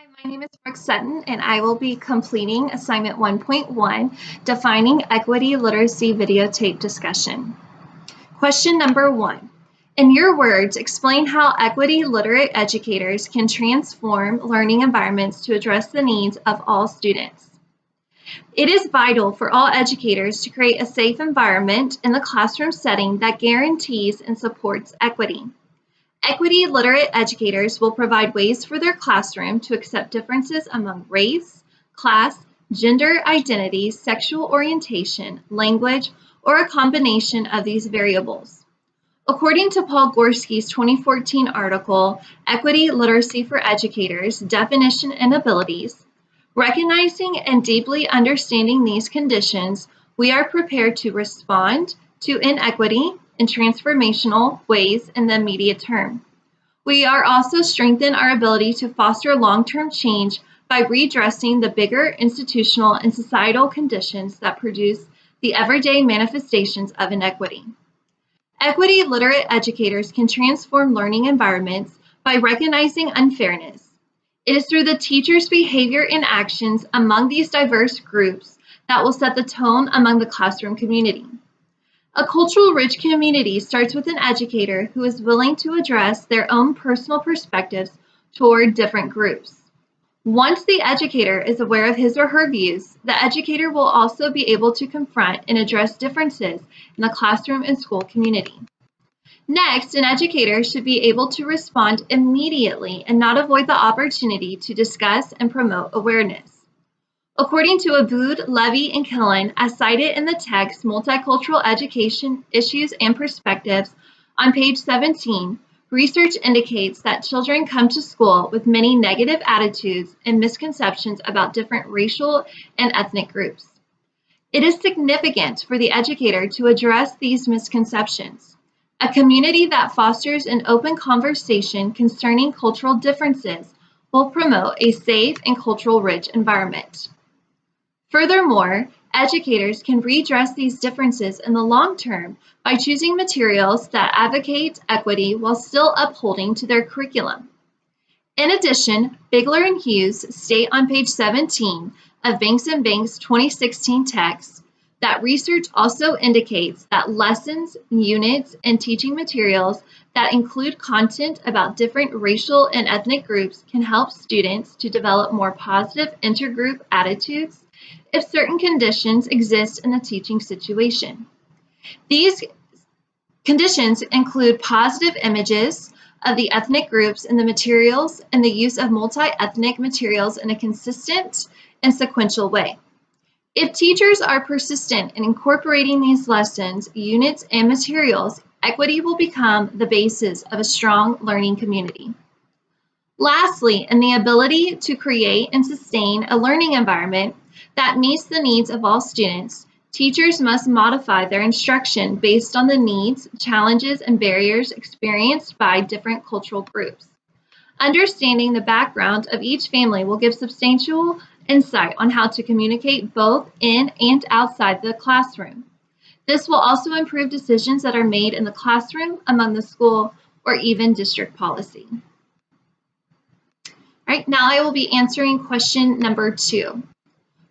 My name is Brooke Sutton, and I will be completing assignment 1.1, Defining Equity Literacy Videotape Discussion. Question number 1. In your words, explain how equity literate educators can transform learning environments to address the needs of all students. It is vital for all educators to create a safe environment in the classroom setting that guarantees and supports equity. Equity literate educators will provide ways for their classroom to accept differences among race, class, gender identity, sexual orientation, language, or a combination of these variables. According to Paul Gorski's 2014 article, Equity Literacy for Educators, Definition and Abilities, recognizing and deeply understanding these conditions, we are prepared to respond to inequity in transformational ways in the immediate term. We are also strengthen our ability to foster long-term change by redressing the bigger institutional and societal conditions that produce the everyday manifestations of inequity. Equity literate educators can transform learning environments by recognizing unfairness. It is through the teacher's behavior and actions among these diverse groups that will set the tone among the classroom community. A cultural rich community starts with an educator who is willing to address their own personal perspectives toward different groups. Once the educator is aware of his or her views, the educator will also be able to confront and address differences in the classroom and school community. Next, an educator should be able to respond immediately and not avoid the opportunity to discuss and promote awareness. According to Abood, Levy, and Killen, as cited in the text Multicultural Education Issues and Perspectives on page 17, research indicates that children come to school with many negative attitudes and misconceptions about different racial and ethnic groups. It is significant for the educator to address these misconceptions. A community that fosters an open conversation concerning cultural differences will promote a safe and cultural rich environment. Furthermore, educators can redress these differences in the long term by choosing materials that advocate equity while still upholding to their curriculum. In addition, Bigler and Hughes state on page 17 of Banks and Banks 2016 text that research also indicates that lessons, units, and teaching materials that include content about different racial and ethnic groups can help students to develop more positive intergroup attitudes if certain conditions exist in the teaching situation. These conditions include positive images of the ethnic groups in the materials and the use of multi-ethnic materials in a consistent and sequential way. If teachers are persistent in incorporating these lessons, units, and materials, equity will become the basis of a strong learning community. Lastly, in the ability to create and sustain a learning environment that meets the needs of all students, teachers must modify their instruction based on the needs, challenges, and barriers experienced by different cultural groups. Understanding the background of each family will give substantial insight on how to communicate both in and outside the classroom. This will also improve decisions that are made in the classroom, among the school, or even district policy. All right, now I will be answering question number 2.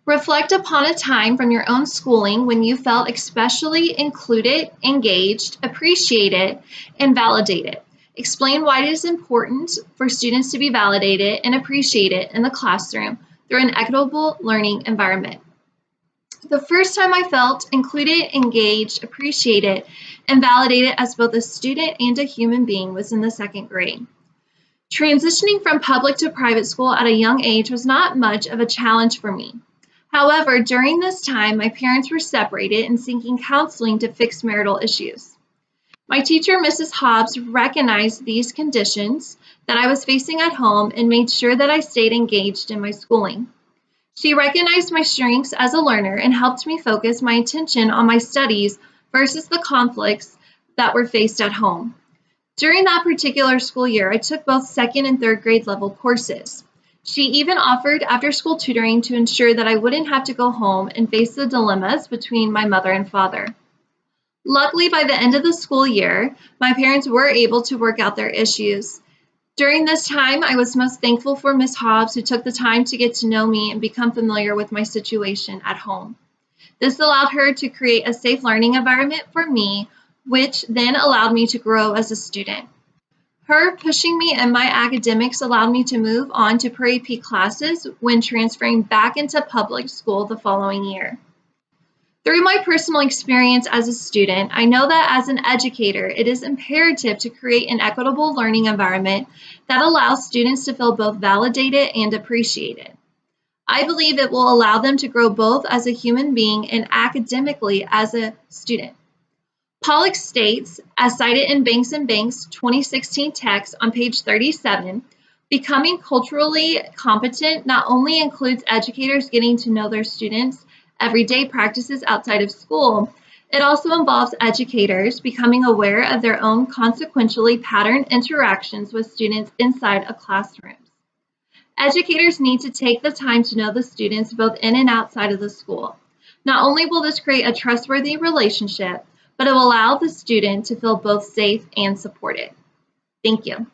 Reflect upon a time from your own schooling when you felt especially included, engaged, appreciated, and validated. Explain why it is important for students to be validated and appreciated in the classroom through an equitable learning environment. The first time I felt included, engaged, appreciated, and validated as both a student and a human being was in the 2nd grade. Transitioning from public to private school at a young age was not much of a challenge for me. However, during this time, my parents were separated and seeking counseling to fix marital issues. My teacher, Mrs. Hobbs, recognized these conditions that I was facing at home and made sure that I stayed engaged in my schooling. She recognized my strengths as a learner and helped me focus my attention on my studies versus the conflicts that were faced at home. During that particular school year, I took both 2nd and 3rd grade level courses. She even offered after-school tutoring to ensure that I wouldn't have to go home and face the dilemmas between my mother and father. Luckily, by the end of the school year, my parents were able to work out their issues, During this time, I was most thankful for Ms. Hobbs, who took the time to get to know me and become familiar with my situation at home. This allowed her to create a safe learning environment for me, which then allowed me to grow as a student. Her pushing me in my academics allowed me to move on to per-AP classes when transferring back into public school the following year. Through my personal experience as a student, I know that as an educator, it is imperative to create an equitable learning environment that allows students to feel both validated and appreciated. I believe it will allow them to grow both as a human being and academically as a student. Pollock states, as cited in Banks and Banks' 2016 text on page 37, becoming culturally competent not only includes educators getting to know their students' everyday practices outside of school, it also involves educators becoming aware of their own consequentially patterned interactions with students inside of classrooms. Educators need to take the time to know the students both in and outside of the school. Not only will this create a trustworthy relationship, but it will allow the student to feel both safe and supported. Thank you.